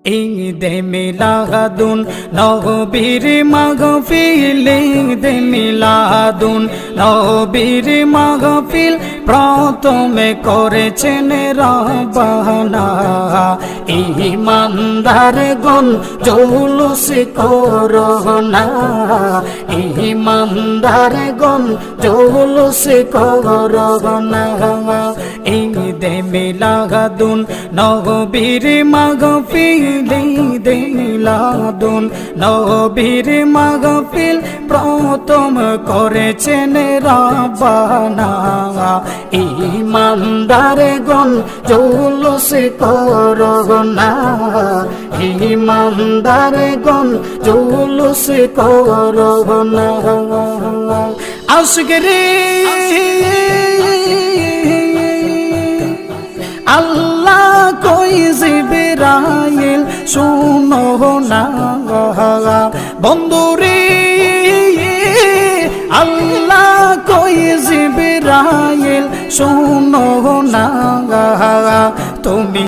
ঈদে মিলাদুন নবীর মাহফিল, ঈদে মিলাদুন নবীর মাহফিল প্রথমে করেছেন রব্বানা। ঈমানদারগণ জৌলুস করোনা, ঈমানদারগণ জৌলুস করোনা। ঈদে মিলাদুন নবীর মাহফিল, ঈদে মিলাদুন নবীর মাহফিল প্রথম করেছেন রব্বানা। ঈমানদারগণ জৌলুস করোনা, ঈমানদারগণ জৌলুস করোনা। আশিক রে আল্লাহ কই জিবরাইল শুনো না, বন্ধুরে আল্লাহ কই জিবরাইল শুনো না, তুমি